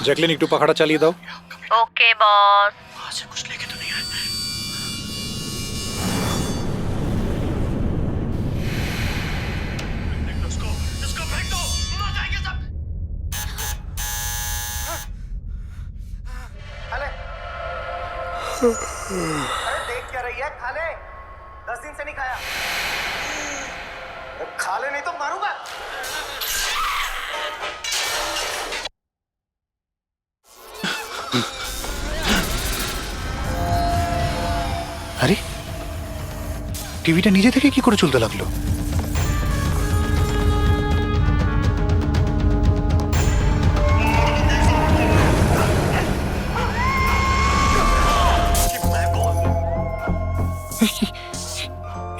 Jacqueline একটু পাখাটা চালিয়ে দাও। ওকে বস। से कुछ लेके तो नहीं आए? इसको फेंक दो, मर जाएंगे सब। खाले अरे देख क्या रही है? खाले 10 दिन से नहीं खाया। खा ले नहीं तो मारूंगा। আরে টিভিটা নিজে থেকে কি করে চলতে লাগলো?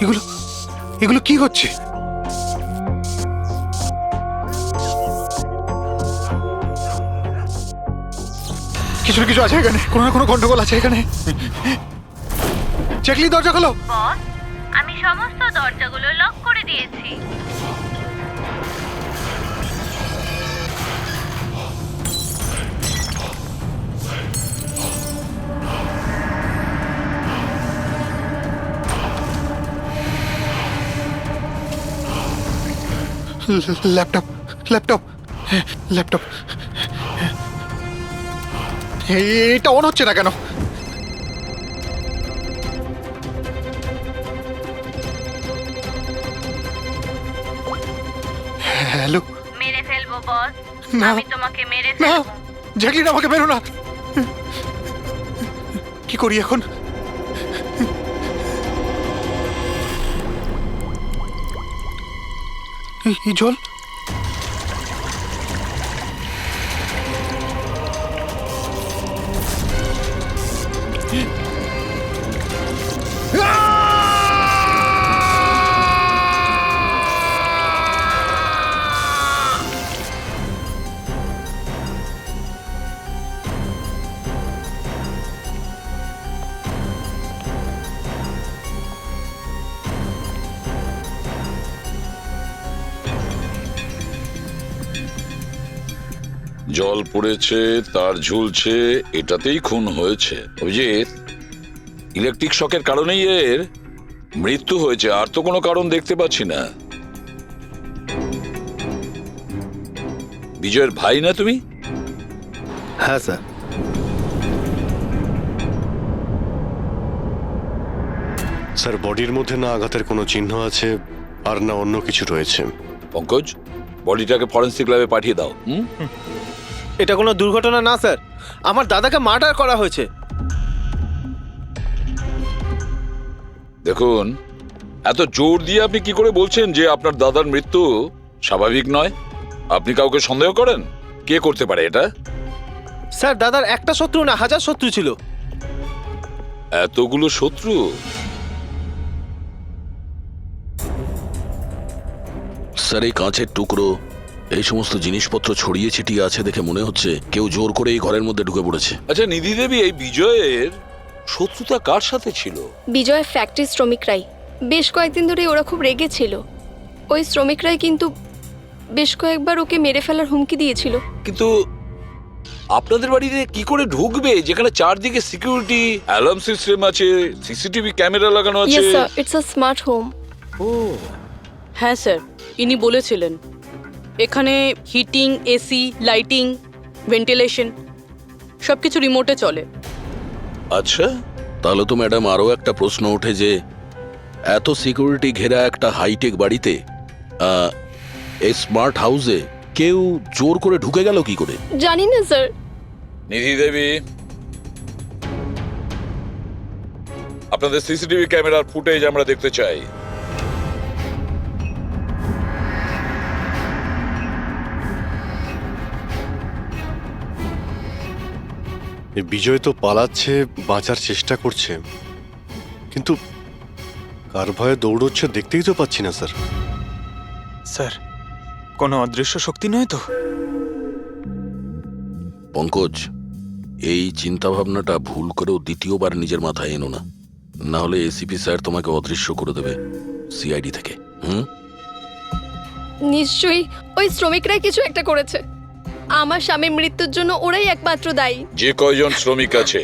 এগুলো এগুলো কি হচ্ছে? কিছু না কিছু আছে এখানে, কোনো না কোনো গন্ডগোল আছে এখানে। জ্যাকলিন দরজা খোলো। বস, আমি সমস্ত দরজাগুলো লক করে দিয়েছি। ল্যাপটপ ল্যাপটপ ল্যাপটপ এটা অন হচ্ছে না কেন? হ্যালো। মেরে ফেলবো বস, না। আমি তোমাকে মেরে না ফেলবো। জ্যাকলিন, আমাকে বেরো না। কি করি এখন? এই জল। জল পড়েছে, তার ঝুলছে, এটাতেই খুন হয়েছে। অভিজিৎ, ইলেকট্রিক শকের কারণেই এর মৃত্যু হয়েছে, আর তো কোনো কারণ দেখতে পাচ্ছি না। বিজয়ের ভাই না তুমি? হ্যাঁ স্যার। স্যার, বডির মধ্যে না আঘাতের কোনো চিহ্ন আছে আর না অন্য কিছু রয়েছে। পঙ্কজ, বডিটাকে ফরেন্সিক ল্যাবে পাঠিয়ে দাও। এটা কোনো দুর্ঘটনা না স্যার, আমার দাদাকে মার্ডার করা হয়েছে। দেখুন, এত জোর দিয়ে আপনি কি করে বলছেন যে আপনার দাদার মৃত্যু স্বাভাবিক নয়? আপনি কাউকে সন্দেহ করেন? কে করতে পারে এটা? স্যার, দাদার একটা শত্রু না, হাজার শত্রু ছিল। এতগুলো শত্রু? স্যার, এই কাঁচের টুকরো, এই সমস্ত জিনিসপত্র ছড়িয়ে ছিটিয়ে আছে দেখে মনে হচ্ছে কেউ জোর করে এই ঘরের মধ্যে ঢুকে পড়েছে। আচ্ছা নিধি দেবী, এই বিজয়ের শত্রুতা কার সাথে ছিল? বিজয় ফ্যাক্টরি শ্রমিকরাই। বেশ কয়েকদিন ধরে ওরা খুব রেগে ছিল। ওই শ্রমিকরাই কিন্তু বেশ কয়েকবার ওকে মেরে ফেলার হুমকি দিয়েছিল। কিন্তু আপনাদের বাড়িতে কি করে ঢুকবে যেখানে চারদিকে সিকিউরিটি, অ্যালার্ম সিস্টেম আছে, সিসিটিভি ক্যামেরা লাগানো আছে? Yes sir, it's a smart home. ও হ্যাঁ স্যার, ইনি বলেছিলেন এখানে হিটিং, এসি, লাইটিং, ভেন্টিলেশন সব কিছু রিমোটে চলে। আচ্ছা, তাহলে তো ম্যাডাম আরও একটা প্রশ্ন ওঠে যে এত সিকিউরিটি ঘেরা একটা হাইটেক বাড়িতে, এই স্মার্ট হাউসে কেউ জোর করে ঢুকে গেল কি করে? জানি না স্যার। নিধি দেবী, আপনাদের সিসিটিভি ক্যামেরার ফুটেজ আমরা দেখতে চাই। বিজয় তো পালাচ্ছে, বাঁচার চেষ্টা করছে, কিন্তু কার ভয়ে দৌড়চ্ছে দেখতেই তো পাচ্ছি না স্যার। স্যার, কোনো অদৃশ্য শক্তি নয় তো? পঙ্কজ, এই চিন্তাভাবনাটা ভুল করেও দ্বিতীয়বার নিজের মাথায় এনো না, না হলে এসিপি স্যার তোমাকে অদৃশ্য করে দেবে সিআইডি থেকে। নিশ্চয়ই ওই শ্রমিকরাই কিছু একটা করেছে। আমার স্বামীর মৃত্যুর জন্য ওরাই একমাত্র দায়ী। যে কয়জন শ্রমিক আছে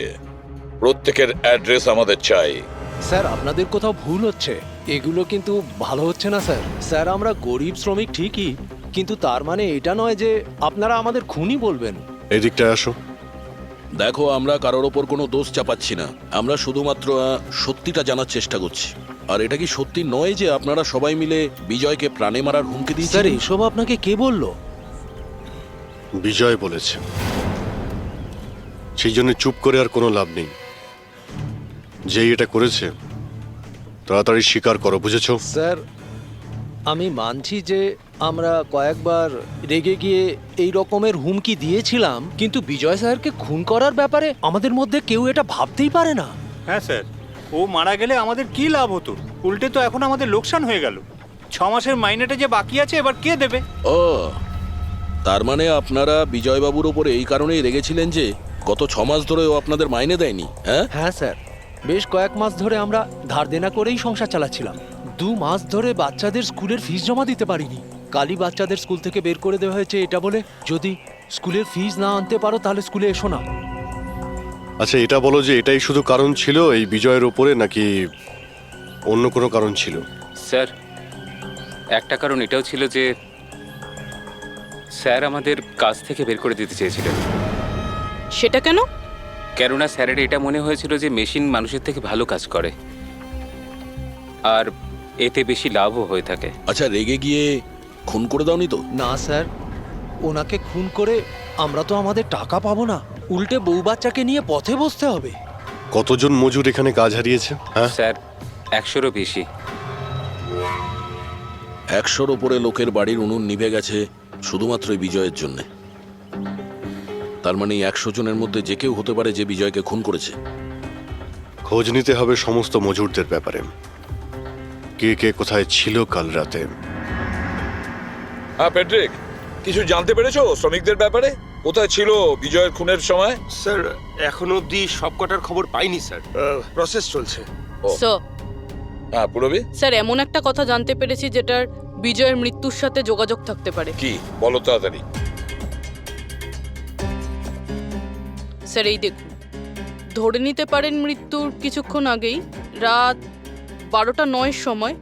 প্রত্যেকের অ্যাড্রেস আমাদের চাই। স্যার আপনাদের কোথাও ভুল হচ্ছে, এগুলো কিন্তু ভালো হচ্ছে না স্যার। স্যার আমরা গরিব শ্রমিক ঠিকই, কিন্তু তার মানে এটা নয় যে আপনারা আমাদের খুনি বলবেন। এদিকটায় আসো। দেখো, আমরা কারোর ওপর কোনো দোষ চাপাচ্ছি না, আমরা শুধুমাত্র সত্যিটা জানার চেষ্টা করছি। আর এটা কি সত্যি নয় যে আপনারা সবাই মিলে বিজয়কে প্রাণে মারার হুমকি দিয়েছেন? স্যার এসব আপনাকে কে বললো? বিজয় বলেছে, সেই জন্য চুপ করে আর কোনো লাভ নেই। যেই এটা করেছে তাড়াতাড়ি স্বীকার করো, বুঝেছো? স্যার আমি মানছি যে আমরা কয়েকবার রেগে গিয়ে এই রকমের হুমকি দিয়েছিলাম, কিন্তু বিজয় স্যারকে খুন করার ব্যাপারে আমাদের মধ্যে কেউ এটা ভাবতেই পারে না। হ্যাঁ স্যার, ও মারা গেলে আমাদের কি লাভ হতো? উল্টে তো এখন আমাদের লোকসান হয়ে গেল। 6 মাসের মাইনেটা যে বাকি আছে এবার কে দেবে? ও, তার মানে আপনারা বিজয়বাবুর ওপরে এই কারণেই রেগেছিলেন যে গত 6 মাস ধরে ও আপনাদের মাইনে দেয়নি? হ্যাঁ হ্যাঁ স্যার, বেশ কয়েক মাস ধরে আমরা ধার দেনা করেই সংসার চালাচ্ছিলাম। 2 মাস ধরে বাচ্চাদের স্কুলের ফিস জমা দিতে পারিনি। কালই বাচ্চাদের স্কুল থেকে বের করে দেওয়া হয়েছে এটা বলে, যদি স্কুলের ফিস না আনতে পারো তাহলে স্কুলে এসো না। আচ্ছা এটা বলো যে এটাই শুধু কারণ ছিল এই বিজয়ের ওপরে, নাকি অন্য কোনো কারণ ছিল? স্যার একটা কারণ এটাও ছিল যে স্যার আমাদের কাজ থেকে বের করে দিতে চেয়েছিলেন। সেটা কেন? কেননা স্যারের এটা মনে হয়েছিল যে মেশিন মানুষের থেকে ভালো কাজ করে আর এতে বেশি লাভও হয়ে থাকে। আচ্ছা, রেগে গিয়ে খুন করে দাওনি তো? না স্যার, ওনাকে খুন করে আমরা তো আমাদের টাকা পাবো না, উল্টে বউ বাচ্চাকে নিয়ে পথে বসতে হবে। কতজন মজুর এখানে কাজ হারিয়েছে? হ্যাঁ স্যার 100-এরও বেশি। 100-র ওপরে লোকের বাড়ির উনুন নিভে গেছে শুধুমাত্র এই বিজয়ের জন্য। তার মানে 100 জনের মধ্যে যে কেউ হতে পারে যে বিজয়কে খুন করেছে। খোঁজ নিতে হবে সমস্ত মজুরদের ব্যাপারে, কে কে কোথায় ছিল কাল রাতে। হ্যাঁ প্যাট্রিক, কিছু জানতে পেরেছো শ্রমিকদের ব্যাপারে? কোথায় ছিল বিজয়ের খুনের সময়? স্যার এখনো অবধি সব কটার খবর পাইনি স্যার, প্রসেস চলছে। স্যার হ্যাঁ পুরবি, স্যার এমন একটা কথা জানতে পেরেছি যেটার বিজয়ের মৃত্যুর সাথে যোগাযোগ থাকতে পারে। কি বলো তাড়াতাড়ি। স্যার এই দেখুন, ধরে নিতে পারেন মৃত্যুর কিছুক্ষণ আগেই রাত 12টা 9 সময়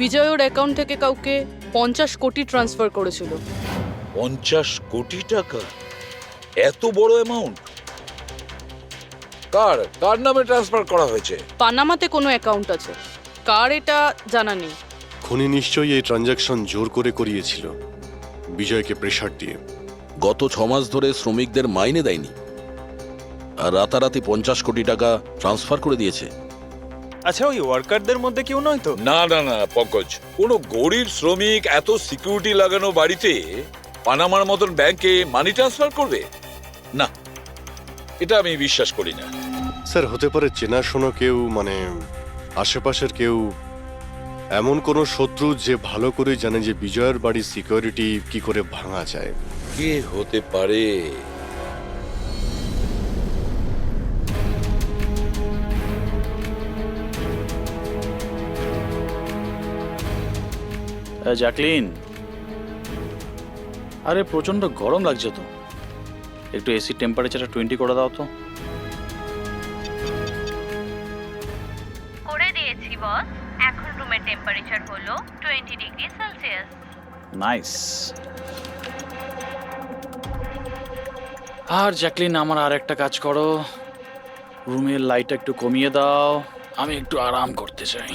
বিজয় ওর অ্যাকাউন্ট থেকে কাউকে 50 কোটি ট্রান্সফার করেছিল। 50 কোটি টাকা? এত বড় অ্যামাউন্ট কার কার নামে ট্রান্সফার করা হয়েছে? পানামাতে কোনো অ্যাকাউন্ট আছে, কার এটা জানা নেই। খুনি নিশ্চয়ই এই ট্রানজাকশন জোর করে করিয়েছিল বিজয়কে প্রেসার দিয়ে। গত 6 মাস ধরে শ্রমিকদের মাইনে দেয়নি আর রাতারাতি 50 কোটি টাকা ট্রান্সফার করে দিয়েছে। আচ্ছা ওই ওয়ার্কারদের মধ্যে কেউ নয় তো? না না না পঙ্কজ, কোনো গরিব শ্রমিক এত সিকিউরিটি লাগানো বাড়িতে পানামার মতন ব্যাংকে মানি ট্রান্সফার করবে? না, এটা আমি বিশ্বাস করি না। স্যার হতে পারে চেনাশোনা কেউ, মানে আশেপাশের কেউ, এমন কোনো শত্রু যে ভালো করে জানে যে বিজয়ের বাড়ির সিকিউরিটি কি করে ভাঙা যায়। কে হতে পারে? জ্যাকলিন, আরে প্রচন্ড গরম লাগছে তো, একটু এসি টেম্পারেচারটা 20 করে দাও তো। করে দিয়েছি বস। এখন রুমের টেম্পারেচার হলো 20 ডিগ্রি সেলসিয়াস। নাইস। আর জ্যাকলিন, আমার আর একটা কাজ করো, রুমের লাইটটা একটু কমিয়ে দাও, আমি একটু আরাম করতে চাই।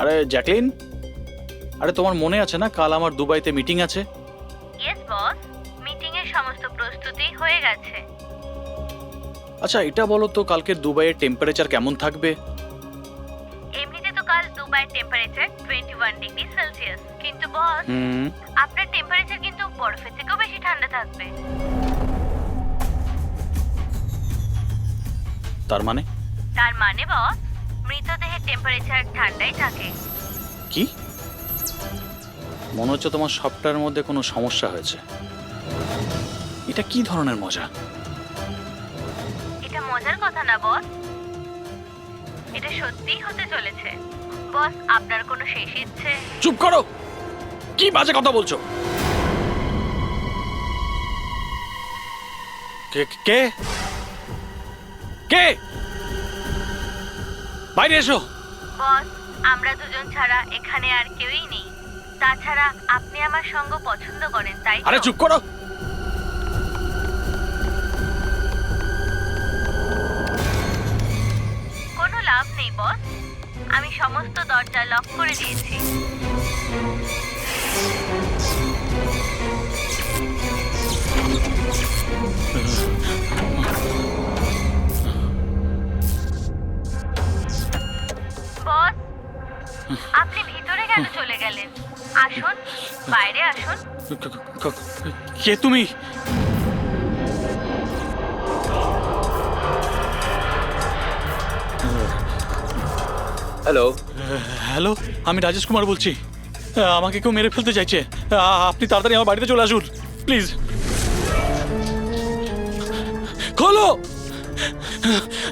আরে জ্যাকলিন, আরে তোমার মনে আছে না কাল আমার দুবাইতে মিটিং আছে? ইয়েস বস, মিটিং এর সমস্ত প্রস্তুতি হয়ে গেছে। আচ্ছা এটা বলো তো, কালকে দুবাইয়ের টেম্পারেচার কেমন থাকবে? এমনিতে তো কাল দুবাইয়ের টেম্পারেচার 21 ডিগ্রি সেলসিয়াস, কিন্তু বস আপনার টেম্পারেচার কিন্তু বরফের থেকেও বেশি ঠান্ডা থাকবে। তার মানে? তার মানে বস, মৃতদেহের টেম্পারেচার ঠান্ডাই থাকে। কি? মনে হচ্ছে তোমার সফটওয়্যারের মধ্যে কোনো সমস্যা হয়েছে। এটা কি ধরনের মজা? এটা মজার কথা না বস, এটা সত্যিই হতে চলেছে। বস আপনার কোনো শেষ ইচ্ছে? চুপ করো, কি বাজে কথা বলছো? কে কে কে বাইরে এসো। বস আমরা দুজন ছাড়া এখানে আর কেউই নেই। তাছাড়া আপনি আমার সঙ্গ পছন্দ করেন, তাই তো? আরে চুপ করো। কোনো লাভ নেই বস, আমি সমস্ত দরজা লক করে দিয়েছি। বস আপনি ভিতরে কেন চলে গেলেন? আসুন, বাইরে আসুন। কে তুমি? হ্যালো, হ্যালো, আমি রাজেশ কুমার বলছি। আমাকে কেউ মেরে ফেলতে চাইছে। আপনি তাড়াতাড়ি আমার বাড়িতে চলে আসুন প্লিজ। খোলো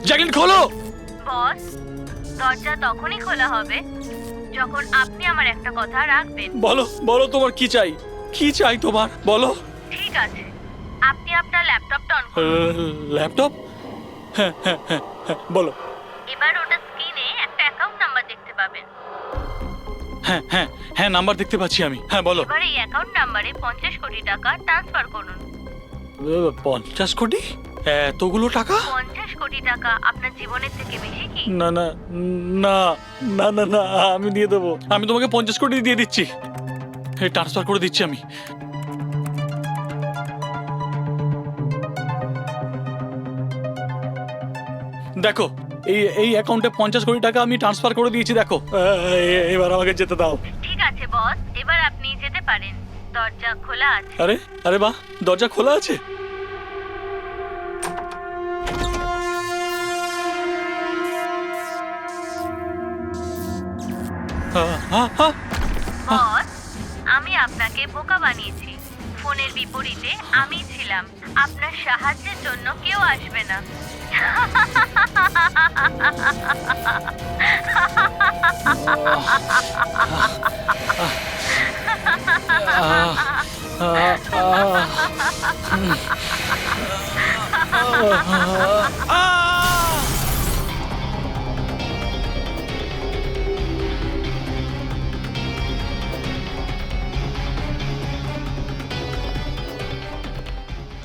জ্যাকলিন, খোলো। বস দরজা তখনই খোলা হবে যখন আপনি আমার একটা কথা রাখবেন। বলো বলো, তোমার কি চাই? কি চাই তোমার, বলো। ঠিক আছে, আপনি আপনার ল্যাপটপটা অন করুন। ল্যাপটপ? হ্যাঁ হ্যাঁ হ্যাঁ হ্যাঁ, বলো। এবার ওটা স্ক্রিনে একটা অ্যাকাউন্ট নাম্বার দেখতে পাবেন। হ্যাঁ হ্যাঁ হ্যাঁ, নাম্বার দেখতে পাচ্ছি আমি। হ্যাঁ বলো। এবার এই অ্যাকাউন্ট নাম্বারে 50 কোটি টাকা ট্রান্সফার করুন। 50 কোটি? এতগুলো টাকা? 50 কোটি টাকা আপনার জীবনের থেকে বেশি কি? না না না না না না, আমি দিয়ে দেবো। আমি তোমাকে 50 কোটি দিয়ে দিচ্ছি। ট্রান্সফার করে দিচ্ছি আমি। দেখো, এই অ্যাকাউন্টে 50 কোটি টাকা আমি ট্রান্সফার করে দিয়েছি। দেখো, এবার আমাকে যেতে দাও। ঠিক আছে বস, এবার আপনি যেতে পারেন। দরজা খোলা আছে। আরে আরে বাহ, দরজা খোলা আছে। বস আমি আপনাকে বোকা বানিয়েছি। ফোনের বিপরীতে আমি ছিলাম। আপনার সাহায্যের জন্য কেউ আসবে না।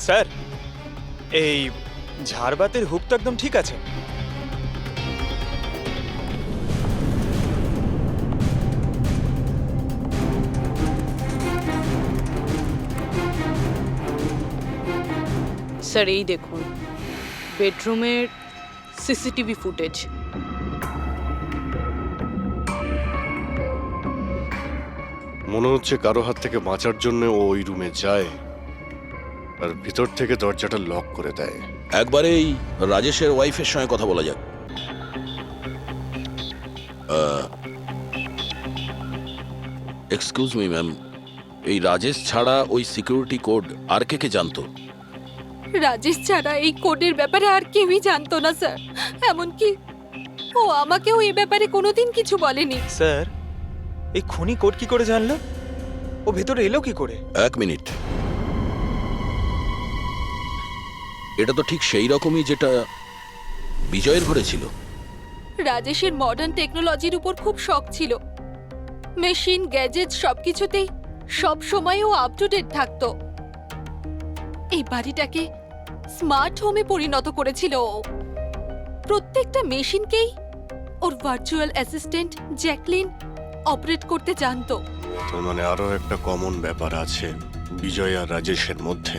স্যার, এই ঝাড়বাতির হুক তো একদম ঠিক আছে। স্যার এই দেখুন, বেডরুমের সিসিটিভি ফুটেজ। মনে হচ্ছে কারো হাত থেকে বাঁচার জন্য ও ওই রুমে যায় আর ভিতর থেকে দরজাটা লক করে দেয়। একবার এই রাজেশের ওয়াইফের সঙ্গে কথা বলা যাক। এক্সকিউজ মি ম্যাম, এই রাজেশ ছাড়া ওই সিকিউরিটি কোড আর কে কে জানতো? রাজেশ ছাড়া এই কোডের ব্যাপারে আর কেউই জানতো না স্যার। এমনকি ও আমাকেও এই ব্যাপারে কোনোদিন কিছু বলেনি। স্যার, এই খুনি কোড কি করে জানলো? ও ভেতরে এলো কি করে? এক মিনিট, এটা তো ঠিক সেই রকমই যেটা বিজয়ের ঘরে ছিল। রাজেশের মডার্ন টেকনোলজির উপর খুব শখ ছিল। মেশিন, গ্যাজেট সবকিছুতেই সব সময় ও আপ টু ডেট থাকতো। এই বাড়িটাকে স্মার্ট হোমে পরিণত করেছিল ও। প্রত্যেকটা মেশিনকেই ওর ভার্চুয়াল অ্যাসিস্ট্যান্ট জ্যাকলিন অপারেট করতে জানতো। তার মানে আরো একটা কমন ব্যাপার আছে বিজয় আর রাজেশের মধ্যে,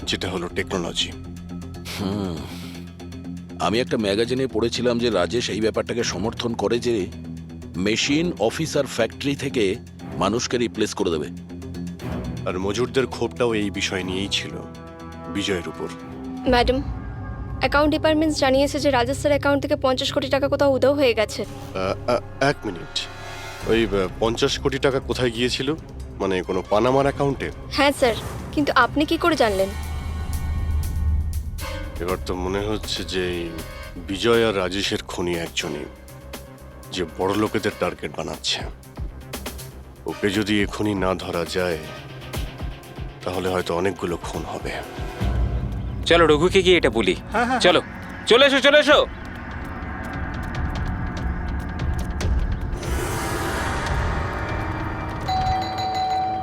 যেটা হলো টেকনোলজি। আমি একটা ম্যাগাজিনে পড়েছিলাম যে রাজেশ এই ব্যাপারটাকে সমর্থন করে যে মেশিন, অফিস আর ফ্যাক্টরি থেকে মানুষকে রিপ্লেস করে দেবে। আর মজুরদের ক্ষোভটাও এই বিষয় নিয়েই ছিল, বিজয়ের উপর। ম্যাডাম, অ্যাকাউন্ট ডিপার্টমেন্ট জানিয়েছে যে রাজেশ স্যার অ্যাকাউন্ট থেকে 50 কোটি টাকা কোথাও উধাও হয়ে গেছে। এক মিনিট, ওই 50 কোটি টাকা কোথায় গিয়েছিল? মানে কোনো পানামার অ্যাকাউন্টে? হ্যাঁ স্যার, কিন্তু আপনি কি করে জানলেন? এবার তো মনে হচ্ছে যে বিজয় আর রাজেশের খুনি একজনই। যে বড় লোকেদের টার্গেট বানাচ্ছে। ওকে যদি এখনই না ধরা যায় তাহলে হয়তো অনেকগুলো খুন হবে। চলো রঘুকে গিয়ে এটা বলি। হ্যাঁ, হ্যাঁ, চলো চলে এসো চলে এসো।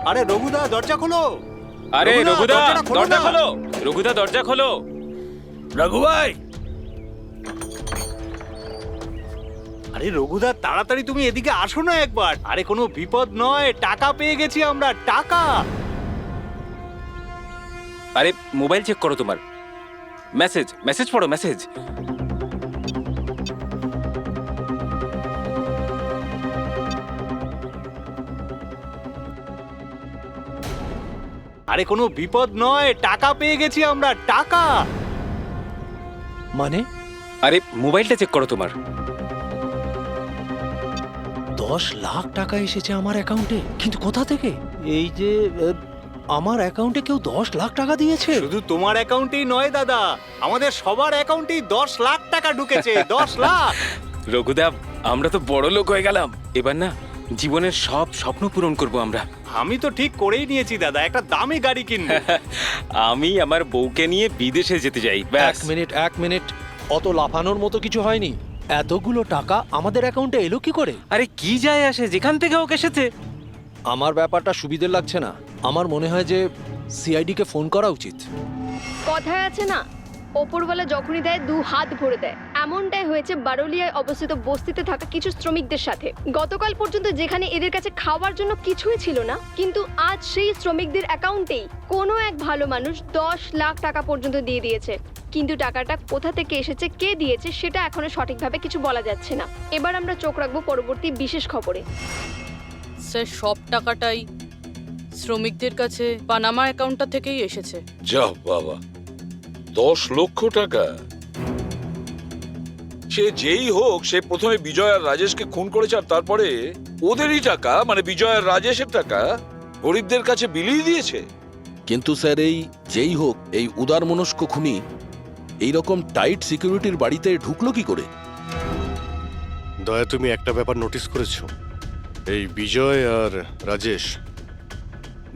আরে রঘুদা দরজা খোলো। আরে রঘুদা, রঘুদা দরজাটা খোলো দরজা না। খোলো, রঘুদা দরজা খোলো। রঘু ভাই, আরে রঘুদা তাড়াতাড়ি তুমি এদিকে আসো না একবার। আরে কোনো বিপদ নয়, টাকা পেয়ে গেছি আমরা, টাকা। আরে মোবাইল চেক করো তোমার। মেসেজ মেসেজ পড়ো মেসেজ। আরে কোনো বিপদ নয়, টাকা পেয়ে গেছি আমরা, টাকা। মানে আরে মোবাইলটা চেক করো তোমার। 10 লাখ টাকা এসেছে আমার অ্যাকাউন্টে, কিন্তু কোথা থেকে? এই যে আমার অ্যাকাউন্টে কেউ 10 লাখ টাকা দিয়েছে? শুধু তোমার অ্যাকাউন্টেই নয় দাদা, আমাদের সবার অ্যাকাউন্টেই 10 লাখ টাকা ঢুকেছে। 10 লাখ। রঘুদা আমরা তো বড় লোক হয়ে গেলাম, এবার না জীবনের সব স্বপ্ন পূরণ করব আমরা। আমি তো ঠিক করেই নিয়েছি দাদা, একটা দামি গাড়ি কিনবো। আমি আমার বউকে নিয়ে বিদেশে যেতে চাই। ব্যাস। এক মিনিট, অত লাফানোর মতো কিছু হয়নি। এতগুলো টাকা আমাদের অ্যাকাউন্টে এলো কি করে? আরে কি যায় আসে, যেখান থেকে হোক এসেছে। আমার ব্যাপারটা সুবিধের লাগছে না। আমার মনে হয় যে সিআইডি কে ফোন করা উচিত। কথায় আছে না, ওপরওয়ালা যখনই দেয় 2 হাত ভরে দেয়। এমনটাই হয়েছে বারোলিয়ায় অবস্থিত বস্তিতে থাকা কিছু শ্রমিকদের সাথে। গতকাল পর্যন্ত যেখানে এদের কাছে খাওয়ার জন্য কিছুই ছিল না, কিন্তু আজ সেই শ্রমিকদের অ্যাকাউন্টেই কোনো এক ভালো মানুষ 10 লাখ টাকা পর্যন্ত দিয়ে দিয়েছে। কিন্তু টাকাটা কোথা থেকে এসেছে, কে দিয়েছে, সেটা এখনো সঠিকভাবে কিছু বলা যাচ্ছে না। এবার আমরা চোখ রাখবো পরবর্তী বিশেষ খবরে। স্যার সব টাকাটাই শ্রমিকদের কাছে পানামা অ্যাকাউন্টটা থেকেই এসেছে। যা বাবা, 10 লক্ষ টাকা! সে যেই হোক, সে প্রথমে বিজয় আর রাজেশকে খুন করেছে, আর তারপরে ওদেরই টাকা, মানে বিজয় আর রাজেশের টাকা গরিবদের কাছে বিলিয়ে দিয়েছে। কিন্তু স্যার এই যেই হোক, এই উদারমনস্ক খুনি এইরকম টাইট সিকিউরিটির বাড়িতে ঢুকলো কি করে? দয়া, তুমি একটা ব্যাপার নোটিস করেছো? এই বিজয় আর রাজেশ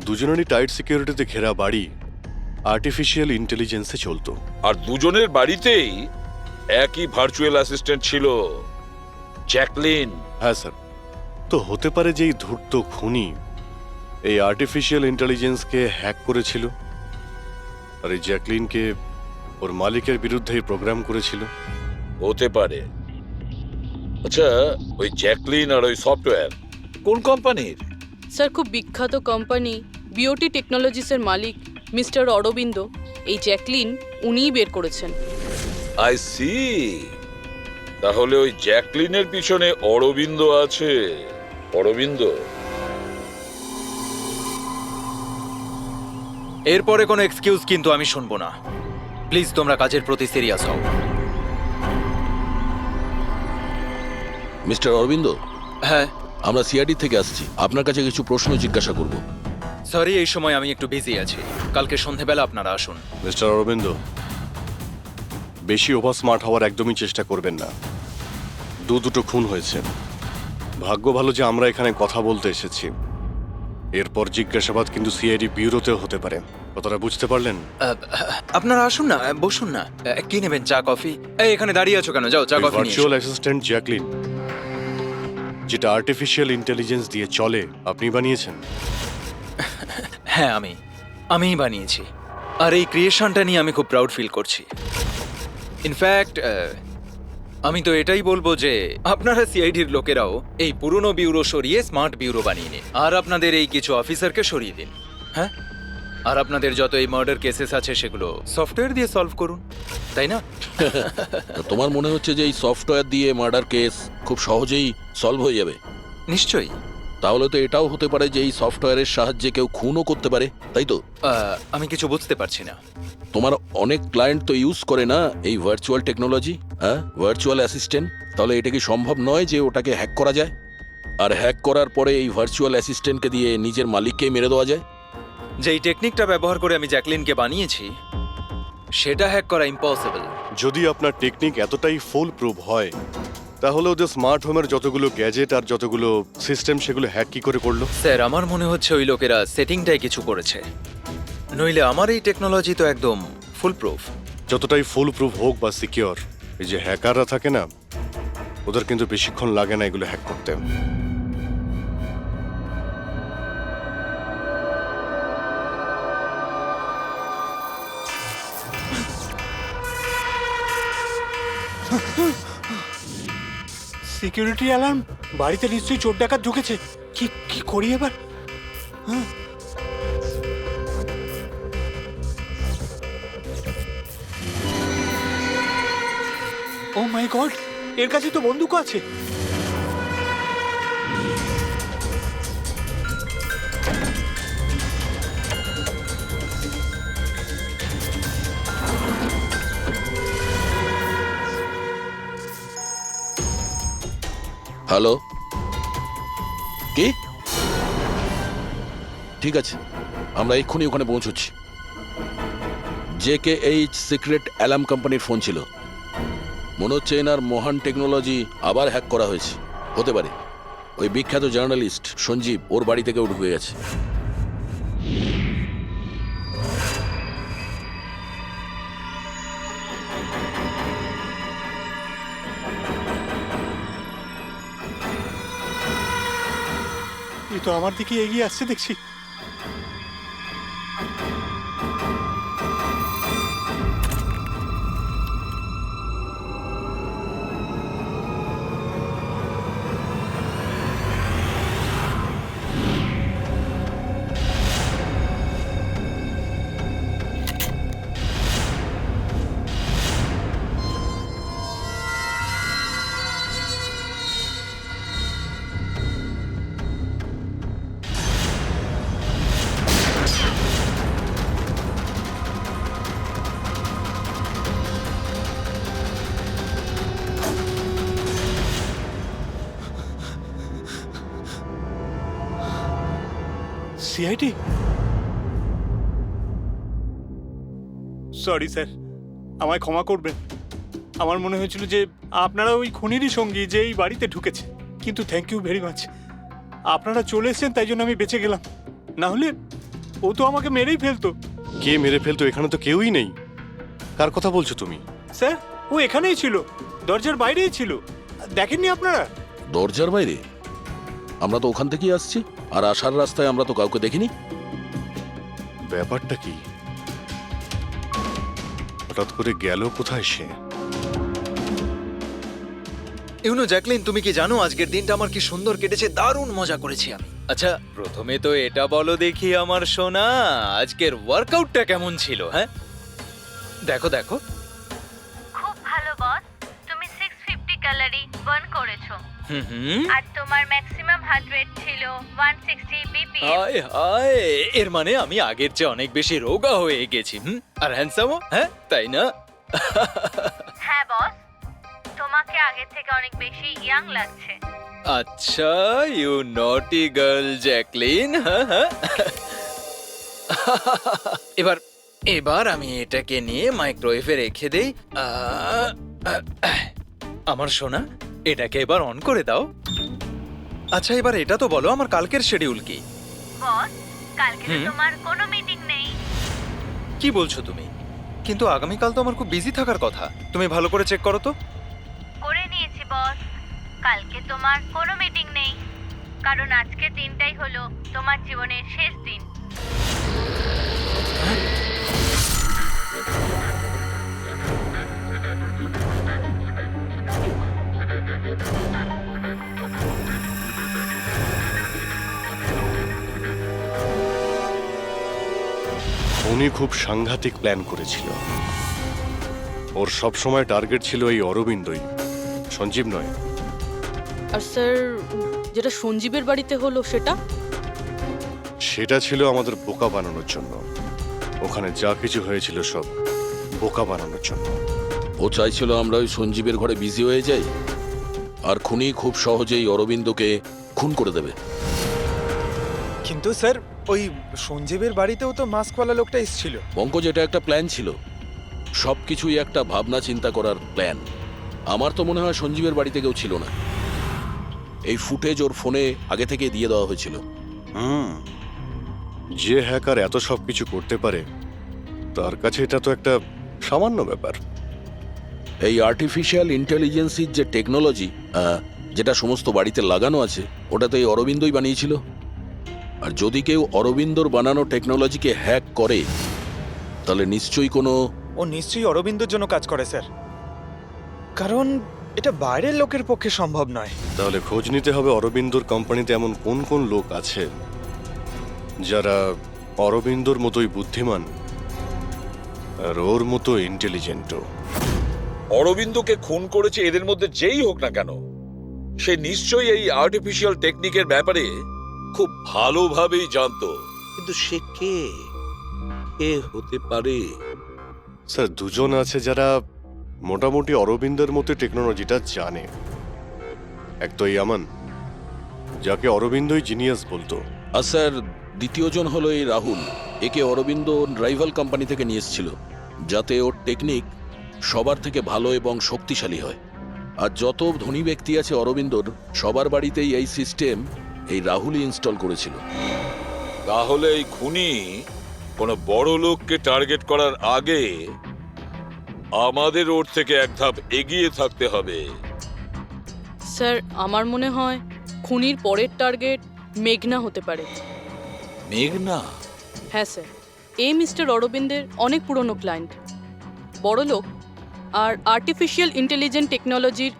দুজনেরই টাইট সিকিউরিটিতে ঘেরা বাড়ি আর্টিফিশিয়াল ইন্টেলিজেন্সে চলতো। আর দুজনের বাড়িতেই একই ভার্চুয়াল অ্যাসিস্ট্যান্ট ছিল, জ্যাকলিন। হ্যাঁ স্যার, তো হতে পারে যে এই ধূর্ত খুনি এই আর্টিফিশিয়াল ইন্টেলিজেন্সকে হ্যাক করেছিল আর এই জ্যাকলিনকে ওর মালিকের বিরুদ্ধে প্রোগ্রাম করেছিল। হতে পারে। আচ্ছা, ওই জ্যাকলিন আর ওই সফটওয়্যার কোন কোম্পানির? স্যার খুব বিখ্যাত কোম্পানি বিওটি টেকনোলজিসের মালিক মিস্টার অরবিন্দ, এই জ্যাকলিন উনিই বের করেছেন। I see. তাহলে ওই জ্যাকলিনের পিছনে অরবিন্দ আছে। অরবিন্দ। এরপরে কোনো এক্সকিউজ কিন্তু আমি শুনবো না। প্লিজ তোমরা কাজের প্রতি সিরিয়াস হও। মিস্টার অরবিন্দ, হ্যাঁ, আমরা সিআইডি থেকে আসছি, আপনার কাছে কিছু প্রশ্ন জিজ্ঞাসা করব। সরি, এই সময় আমি একটু বিজি আছি। কালকে সন্ধেবেলা আপনারা আসুন। মিস্টার অরবিন্দ, বেশি ওভার স্মার্ট হওয়ার একদমই চেষ্টা করবেন না। দুটো খুন হয়েছে, ভাগ্য ভালো যে আমরা এখানে কথা বলতে এসেছি। এরপর জিজ্ঞাসাবাদ কিন্তু সিআইডি ব্যুরোতেও হতে পারে, কথাটা বুঝতে পারলেন? আপনারা আসুন না, বসুন না। কি নেবেন, চা কফি? এই এখানে দাঁড়িয়ে আছো কেন? যাও চা কফি নিয়ে ভার্চুয়াল এসো। অ্যাসিস্ট্যান্ট জ্যাকলিন, যেটা আর্টিফিশিয়াল ইন্টেলিজেন্স দিয়ে চলে, আপনি বানিয়েছেন? হ্যাঁ, আমিই বানিয়েছি। আর এই ক্রিয়েশনটা নিয়ে আমি খুব প্রাউড ফিল করছি। ইনফ্যাক্ট আমি তো এটাই বলবো যে আপনারা সিআইডির লোকেরাও এই পুরনো ব্যুরো সরিয়ে স্মার্ট ব্যুরো বানিয়ে নিন, আর আপনাদের এই কিছু অফিসারকে সরিয়ে দিন। হ্যাঁ, আর আপনাদের যত এই মার্ডার কেসেস আছে সেগুলো সফটওয়্যার দিয়ে সলভ করুন, তাই না? তোমার মনে হচ্ছে যে এই সফটওয়্যার দিয়ে মার্ডার কেস খুব সহজেই সলভ হয়ে যাবে? নিশ্চয়ই। তাহলে তো এটাও হতে পারে যে এই সফটওয়্যারের সাহায্যে কেউ খুনও করতে পারে, তাই তো? আমি কিছু বুঝতে পারছি না। তোমার অনেক ক্লায়েন্ট তো ইউজ করে না এই ভার্চুয়াল টেকনোলজি, হ্যাঁ, ভার্চুয়াল অ্যাসিস্ট্যান্ট। তাহলে এটা কি সম্ভব নয় যে ওটাকে হ্যাক করা যায়, আর হ্যাক করার পরে এই ভার্চুয়াল অ্যাসিস্ট্যান্টকে দিয়ে নিজের মালিককেই মেরে দেওয়া যায়? যেই টেকনিকটা ব্যবহার করে আমি জ্যাকলিনকে বানিয়েছি সেটা হ্যাক করা ইম্পসিবল। যদি আপনার টেকনিক এতটাই ফুল প্রুফ হয়, তাহলে ওদের স্মার্ট হোমের যতগুলো গ্যাজেট আর যতগুলো সিস্টেম সেগুলো হ্যাক কি করে করলো? স্যার আমার মনে হচ্ছে ওই লোকেরা সেটিংটাই কিছু করেছে, নইলে আমার এই টেকনোলজি তো একদম ফুল প্রুফ। যতটাই ফুল প্রুফ হোক বা সিকিউর, এই যে হ্যাকাররা থাকে না, ওদের কিন্তু বেশিক্ষণ লাগে না এগুলো হ্যাক করতে। Security alarm! বাড়িতে নিশ্চয়ই চোর ডাকাত ঢুকেছে। কি কি করি এবার? হ্যাঁ। ও মাই গড, এর কাছে তো বন্দুক আছে। হ্যালো, কি? ঠিক আছে, আমরা এক্ষুনি ওখানে পৌঁছচ্ছি। JKH সিক্রেট অ্যালার্ম কোম্পানির ফোন ছিল। মনে হচ্ছে এনার মহান টেকনোলজি আবার হ্যাক করা হয়েছে। হতে পারে ওই বিখ্যাত জার্নালিস্ট সঞ্জীব ওর বাড়ি থেকে ঢুকে গেছে। এই তো আমার দিকে এগিয়ে আসছে দেখছি। সিআইডি? সরি স্যার, আমায় ক্ষমা করবেন। আমার মনে হয়েছিল যে আপনারা ওই খুনিরই সঙ্গী যে এই বাড়িতে ঢুকেছে। কিন্তু থ্যাংক ইউ ভেরি মাচ, আপনারা চলে এসেছেন তাই জন্য আমি বেঁচে গেলাম। না হলে ও তো আমাকে মেরেই ফেলতো। কে মেরে ফেলতো? এখানে তো কেউই নেই। কার কথা বলছো তুমি? স্যার ও এখানেই ছিল, দরজার বাইরেই ছিল। দেখেননি আপনারা? দরজার বাইরে? আমরা তো ওখান থেকেই আসছি, আর আসার রাস্তায় আমরা তো কাউকে দেখিনি। ব্যাপারটা কি? হঠাৎ করে গেল কোথায় সে? ইউনো জ্যাকলিন, তুমি কি জানো আজকের দিনটা আমার কি সুন্দর কেটেছে? দারুণ মজা করেছি আমি। আচ্ছা, প্রথমে তো এটা বলো দেখি আমার সোনা, আজকের ওয়ার্কআউটটা কেমন ছিল? হ্যাঁ, দেখো দেখো। খুব ভালো বস, তুমি 650 ক্যালোরি বার্ন করেছো। হুম, আর তোমার ম্যাক্সিমাম হার্ট রেট ছিল 160 বিপিএম। হায় হায়, এর মানে আমি আগের চেয়ে অনেক বেশি রোগা হয়ে গেছি। আর হ্যান্ডসামও, হ্যাঁ তাই না? হ্যাঁ বস, তোমাকে আগের থেকে অনেক বেশি ইয়াং লাগছে। আচ্ছা, ইউ নটি গার্ল জ্যাকলিন। এবার এবার আমি এটাকে নিয়ে মাইক্রোওয়েভে রেখে দেই। আমার সোনা, এটাকে এবার অন করে দাও। আচ্ছা, এবার এটা তো বলো আমার কালকের শিডিউল কি? বস, কালকে তো তোমার কোনো মিটিং নেই। কি বলছো তুমি? কিন্তু আগামীকাল তো আমার খুব বিজি থাকার কথা। তুমি ভালো করে চেক করো তো। করে নিয়েছি বস, কালকে তোমার কোনো মিটিং নেই, কারণ আজকের দিনটাই হলো তোমার জীবনের শেষ দিন। উনি খুব সাংঘাতিক প্ল্যান করেছিল। ওর সব সময় টার্গেট ছিল এই অরবিন্দই, সঞ্জীব নয়। আর স্যার, যেটা সঞ্জীবের বাড়িতে হলো সেটা? সেটা ছিল আমাদের বোকা বানানোর জন্য। ওখানে যা কিছু হয়েছিল সব বোকা বানানোর জন্য। ও চাইছিল আমরা ওই সঞ্জীবের ঘরে বিজি হয়ে যাই, আর খুনি খুব সহজেই অরবিন্দকে খুন করে দেবে। কিন্তু স্যার, ওই সঞ্জীবের বাড়িতেও তো মাস্কওয়ালা লোকটা এসেছিল। পঙ্কজ, এটা একটা প্ল্যান ছিল। সবকিছুই একটা ভাবনা চিন্তা করার প্ল্যান। আমার তো মনে হয় সঞ্জীবের বাড়িতে কেউ ছিল না। এই ফুটেজ ওর ফোনে আগে থেকে দিয়ে দেওয়া হয়েছিল। যে হ্যাকার এত সব কিছু করতে পারে তার কাছে এটা তো একটা সামান্য ব্যাপার। এই আর্টিফিশিয়াল ইন্টেলিজেন্সির যে টেকনোলজি যেটা সমস্ত বাড়িতে লাগানো আছে, ওটা তো এই অরবিন্দই বানিয়েছিল। আর যদি কেউ অরবিন্দর বানানো টেকনোলজিকে হ্যাক করে তাহলে নিশ্চয়ই কোনো ও নিশ্চয়ই অরবিন্দর জন্য কাজ করে স্যার, কারণ এটা বাইরের লোকের পক্ষে সম্ভব নয়। তাহলে খোঁজ নিতে হবে অরবিন্দর কোম্পানিতে এমন কোন কোন লোক আছে যারা অরবিন্দর মতোই বুদ্ধিমান আর ওর মতো ইন্টেলিজেন্টও। অরবিন্দকে খুন করেছে এদের মধ্যে যেই হোক না কেন, সে নিশ্চয়ই এই আর্টিফিশিয়াল টেকনিকের ব্যাপারে খুব ভালোভাবেই জানতো। কিন্তু সে কে হতে পারে? স্যার, দুজন আছে যারা মোটামুটি অরবিন্দের মতো টেকনোলজিটা জানে। এক তো এই আমান, যাকে অরবিন্দই জিনিয়াস বলতো। আর স্যার দ্বিতীয়জন হলো এই রাহুল। একে অরবিন্দ রাইভাল কোম্পানি থেকে নিয়ে এসেছিল, যাতে ওর টেকনিক সবার থেকে ভালো এবং শক্তিশালী হয়। আর যত ধনী ব্যক্তি আছে অরবিন্দর, সবার বাড়িতেই এই সিস্টেম এই রাহুলই ইনস্টল করেছিল। তাহলে এই খুনি কোনো বড় লোককে টার্গেট করার আগে আমাদের ওর থেকে এক ধাপ এগিয়ে থাকতে হবে। স্যার আমার মনে হয় খুনির পরের টার্গেট মেঘনা হতে পারে। মেঘনা? হ্যাঁ স্যার, এই মিস্টার অরবিন্দের অনেক পুরনো ক্লায়েন্ট, বড় লোক, আর আর্টিফিশিয়াল ইন্টেলিজেন্ট টেকনোলজির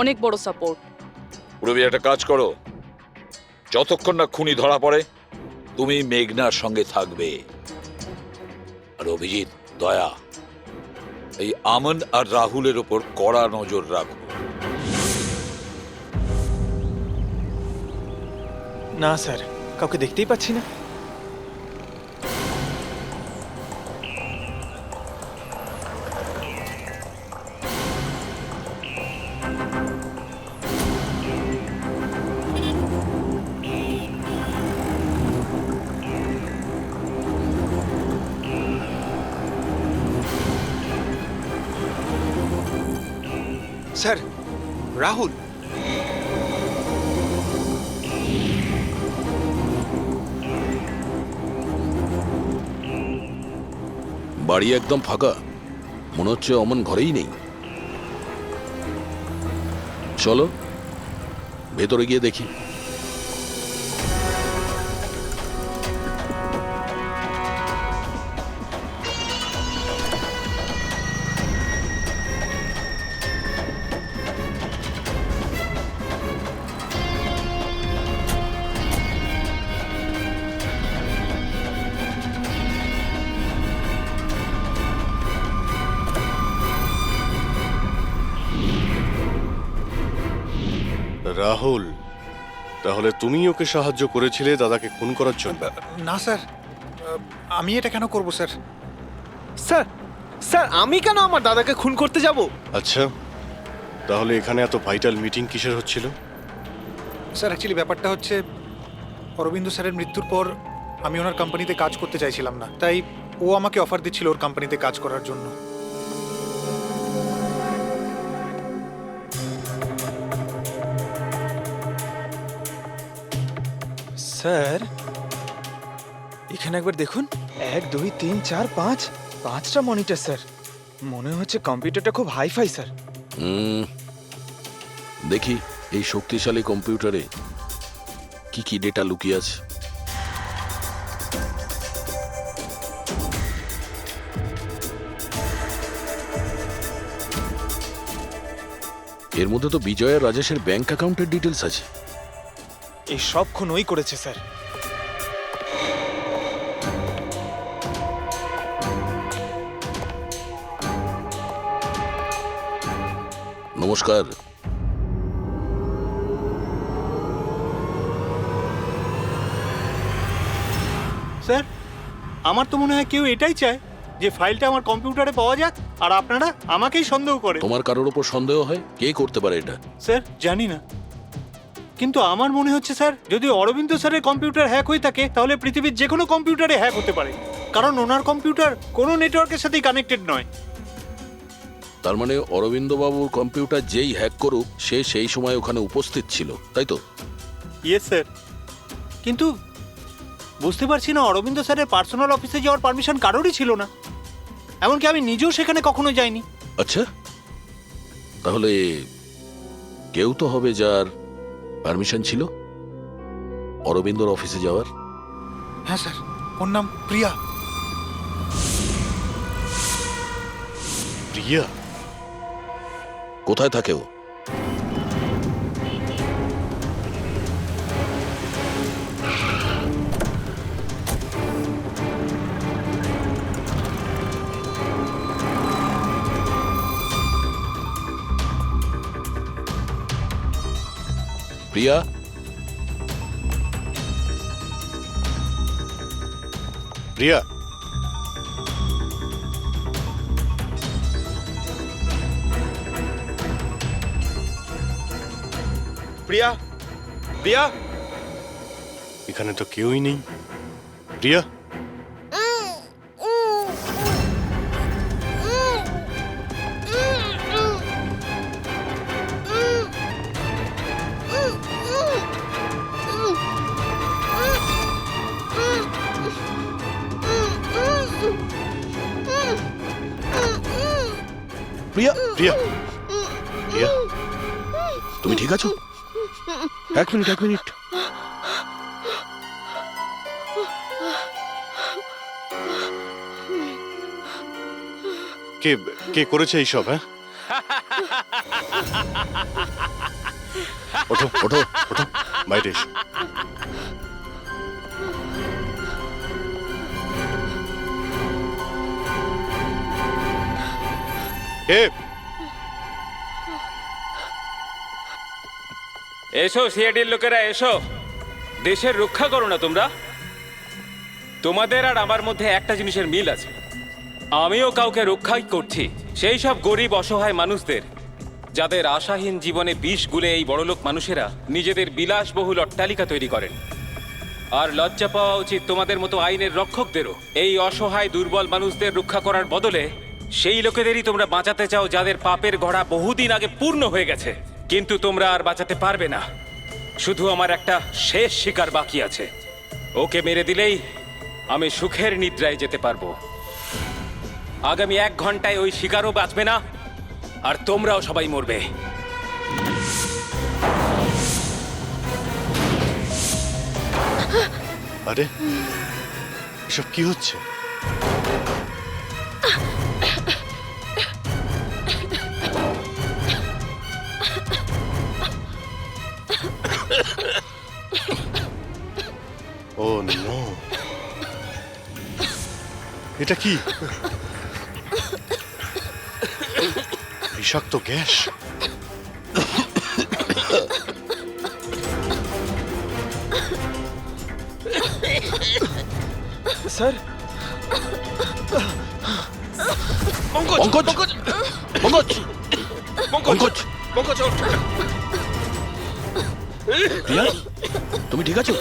অনেক বড় সাপোর্ট। পুরবি একটা কাজ করো, যতক্ষণ না খুনি ধরা পড়ে তুমি মেঘনার সঙ্গে থাকবে। আর অভিজিৎ, দয়া, এই আমন আর রাহুলের ওপর কড়া নজর রাখো। না স্যার, কাউকে দেখতেই পাচ্ছি না। স্যার, রাহুল। বাড়ি একদম ফাঁকা, মনে হচ্ছে অমন ঘরেই নেই। চলো ভেতরে গিয়ে দেখি। রাহুল, তাহলে তুমি ওকে সাহায্য করেছিলে দাদাকে খুন করার জন্য? না স্যার, আমি এটা কেন করব স্যার? স্যার স্যার আমি কেন আমার দাদাকে খুন করতে যাব? আচ্ছা, তাহলে এখানে এত ভাইটাল মিটিং কিসের হচ্ছিল? স্যার অ্যাকচুয়ালি ব্যাপারটা হচ্ছে, অরবিন্দ স্যারের মৃত্যুর পর আমি ওনার কোম্পানিতে কাজ করতে চাইছিলাম না, তাই ও আমাকে অফার দিচ্ছিল ওর কোম্পানিতে কাজ করার জন্য। স্যার, এখানে একবার দেখুন, 1 2 3 4 5 5টা মনিটর স্যার। মনে হচ্ছে কম্পিউটারটা খুব হাইফাই স্যার। দেখি এই শক্তিশালী কম্পিউটারে কি কি ডেটা লুকিয়ে আছে। এর মধ্যে তো বিজয় আর রাজেশের ব্যাংক অ্যাকাউন্টের ডিটেলস আছে। এই সব খুন ওই করেছে স্যার। নমস্কার। স্যার, আমার তো মনে হয় কেউ এটাই চায় যে ফাইলটা আমার কম্পিউটারে পাওয়া যাক, আর আপনারা আমাকেই সন্দেহ করে। তোমার কারোর উপর সন্দেহ হয়? কে করতে পারে এটা? স্যার জানি না, কিন্তু আমার মনে হচ্ছে স্যার, যদি অরবিন্দ স্যারের কম্পিউটার হ্যাক হয়ে থাকে তাহলে পৃথিবীর যে কোনো কম্পিউটারে হ্যাক হতে পারে, কারণ ওনার কম্পিউটার কোনো নেটওয়ার্কের সাথেই কানেক্টেড নয়। তার মানে অরবিন্দবাবুর কম্পিউটার যেই হ্যাক করুক সে সেই সময় ওখানে উপস্থিত ছিল, তাই তো? ইয়েস স্যার, কিন্তু বুঝতে পারছি না অরবিন্দ স্যারের পার্সোনাল অফিসে যাওয়ার পারমিশন কারোরই ছিল না, এমনকি আমি নিজেও সেখানে কখনো যাইনি। আচ্ছা, তাহলে কেউ তো হবে যার পারমিশন ছিল অরবিন্দর অফিসে যাওয়ার। হ্যাঁ স্যার, ওর নাম প্রিয়া। প্রিয়া? কোথায় থাকে ও? প্রিয়া? প্রিয়া? প্রিয়া? প্রিয়া? এখানে তো কেউই নেই। প্রিয়া? প্রিয়া? প্রিয়া? প্রিয়া? তুমি ঠিক আছো? এক মিনিট। কে কে করেছে এইসব? হ্যাঁ, ওঠো ওঠো ওঠো, বাইরে এসো। কে? এসো সিআইডির লোকেরা, এসো। দেশের রক্ষা করো না তোমরা? তোমাদের আর আমার মধ্যে একটা জিনিসের মিল আছে, আমিও কাউকে রক্ষাই করছি, সেই সব গরিব অসহায় মানুষদের যাদের আশাহীন জীবনে বিষ গুলে এই বড়লোক মানুষেরা নিজেদের বিলাসবহুল অট্টালিকা তৈরি করেন। আর লজ্জা পাওয়া উচিত তোমাদের মতো আইনের রক্ষকদেরও। এই অসহায় দুর্বল মানুষদের রক্ষা করার বদলে সেই লোকেদেরই তোমরা বাঁচাতে চাও যাদের পাপের ঘোড়া বহুদিন আগে পূর্ণ হয়ে গেছে, কিন্তু তোমরা আর বাঁচাতে পারবে না। শুধু আমার একটা শেষ শিকার বাকি আছে, ওকে মেরে দিলেই আমি সুখের নিদ্রায় যেতে পারবো। আগামী 1 ঘন্টায় ওই শিকারও বাঁচবে না, আর তোমরাও সবাই মরবে। আরে এসব কি হচ্ছে? ও নো, এটা কি? বিষাক্ত গ্যাস। স্যার, প্রিয়া, তুমি ঠিক আছো?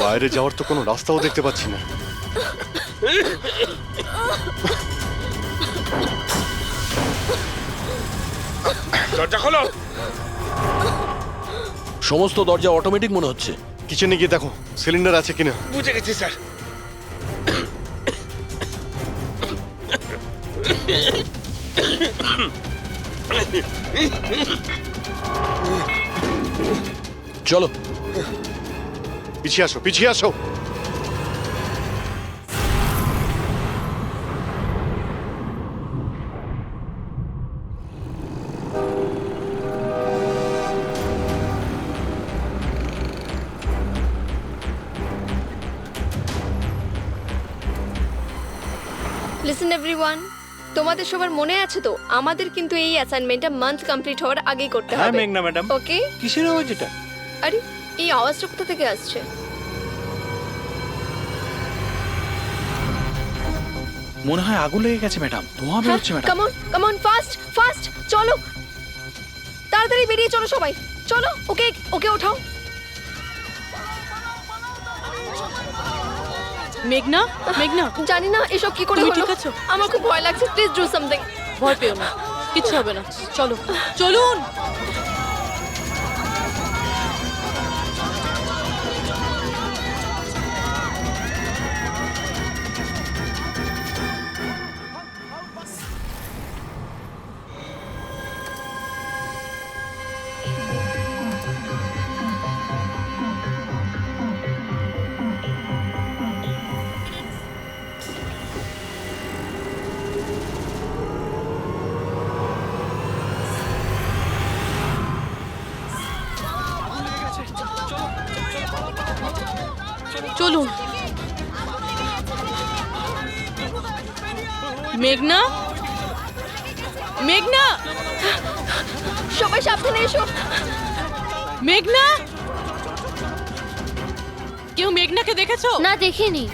বাইরে যাওয়ার তো কোনো রাস্তাও দেখতে পাচ্ছি না। দরজা খোলো। সমস্ত দরজা অটোমেটিক মনে হচ্ছে। কিচেনে গিয়ে দেখো সিলিন্ডার আছে কিনা। বুঝে গেছি স্যার। চলো পিছিয়ে আসো, পিছিয়ে আসো। লিসেন এভরিওয়ান, তোমাদের সবার মনে আছে তো আমাদের কিন্তু এই অ্যাসাইনমেন্টটা মান্থ কমপ্লিট হওয়ার আগেই করতে হ্যাঁ হবে। মেঘনা ম্যাডাম। ওকে? কিসের আওয়াজ এটা? আরে এই আওয়াজটা কোথা থেকে আসছে? মনে হয় আগুন লেগে গেছে ম্যাডাম, ধোঁয়া বেরোচ্ছে ম্যাডাম। কাম অন ফাস্ট চলো, তাড়াতাড়ি বেরিয়ে চলো সবাই, চলো। ওকে ওঠাও। মেঘনা, মেঘনা, জানি না এসব কি করে তুমি হলো। ঠিক আছো? আমার খুব ভয় লাগছে, প্লিজ ডু সামথিং। ভয় পেও না, কিচ্ছু হবে না। চলো, চলুন। চলুন। মেঘনা, মেঘনা, সবাই সাবধানে এসো। মেঘনা, কেউ মেঘনাকে দেখেছো? না, দেখিনি।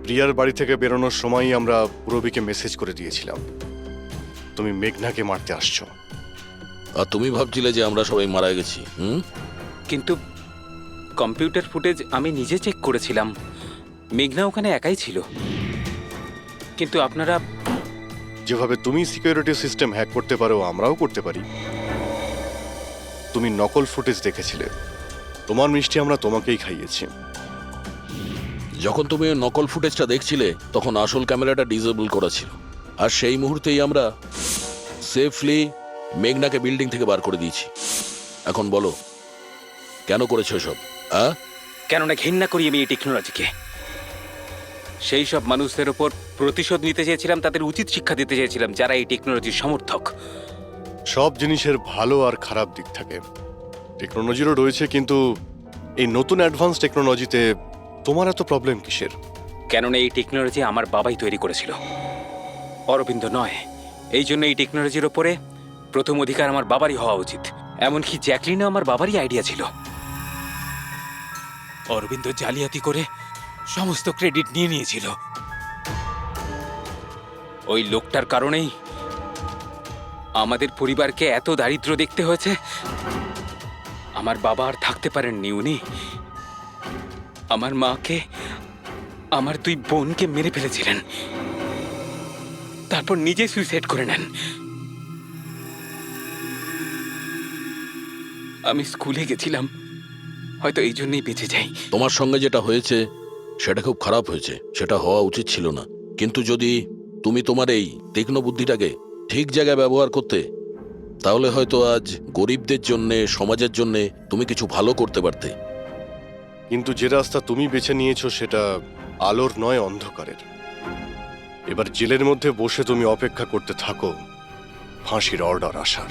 প্রিয়ার বাড়ি থেকে বেরোনোর সময়ই আমরা পুরবীকে মেসেজ করে দিয়েছিলাম তুমি মেঘনাকে মারতে আসছো। আর তুমি ভাবছিলে যে আমরা সবাই মারা গেছি? কিন্তু কম্পিউটার ফুটেজ আমি নিজে চেক করেছিলাম, মেঘনা ওখানে একাই ছিল। কিন্তু আপনারা যেভাবে তুমি সিকিউরিটি সিস্টেম হ্যাক করতে পারো আমরাও করতে পারি। তুমি নকল ফুটেজ দেখেছিলে, তোমার মিষ্টি আমরা তোমাকেই খাইয়েছি। যখন তুমি ওই নকল ফুটেজটা দেখছিলে তখন আসল ক্যামেরাটা ডিসেবল করা ছিল, আর সেই মুহূর্তেই আমরা সেফলি মেঘনাকে বিল্ডিং থেকে বার করে দিয়েছি। এখন বলো কেন করেছো সব? কেননা ঘৃণা করি আমি এই টেকনোলজিকে। সেই সব মানুষদের ওপর প্রতিশোধ নিতে চেয়েছিলাম, তাদের উচিত শিক্ষা দিতে চেয়েছিলাম যারা এই টেকনোলজির সমর্থক। সব জিনিসের ভালো আর খারাপ দিক থাকে, টেকনোলজিরও রয়েছে, কিন্তু এই নতুন অ্যাডভান্স টেকনোলজিতে তোমার এত প্রবলেম কিসের? কেননা এই টেকনোলজি আমার বাবাই তৈরি করেছিল, অরবিন্দ নয়। এই জন্য এই টেকনোলজির ওপরে প্রথম অধিকার আমার বাবারই হওয়া উচিত। এমনকি জ্যাকলিনও আমার বাবারই আইডিয়া ছিল। অরবিন্দ জালিয়াতি করে সমস্ত ক্রেডিট নিয়ে নিয়েছিল। ওই লোকটার কারণেই আমাদের পরিবারকে এত দারিদ্র দেখতে হয়েছে। আমার বাবা আর থাকতে পারেননি, উনি আমার মাকে, আমার দুই বোনকে মেরে ফেলেছিলেন, তারপর নিজে সুইসাইড করে নেন। আমি স্কুলে গেছিলাম, হয়তো এই জন্যই বেঁচে যাই। তোমার সঙ্গে যেটা হয়েছে সেটা খুব খারাপ হয়েছে, সেটা হওয়া উচিত ছিল না। কিন্তু যদি তুমি তোমার এই তীক্ষ্ণ বুদ্ধিটাকে ঠিক জায়গায় ব্যবহার করতে, তাহলে হয়তো আজ গরিবদের জন্যে, সমাজের জন্যে তুমি কিছু ভালো করতে পারতে। কিন্তু যে রাস্তা তুমি বেছে নিয়েছো সেটা আলোর নয়, অন্ধকারের। এবার জেলের মধ্যে বসে তুমি অপেক্ষা করতে থাকো ফাঁসির অর্ডার আসার।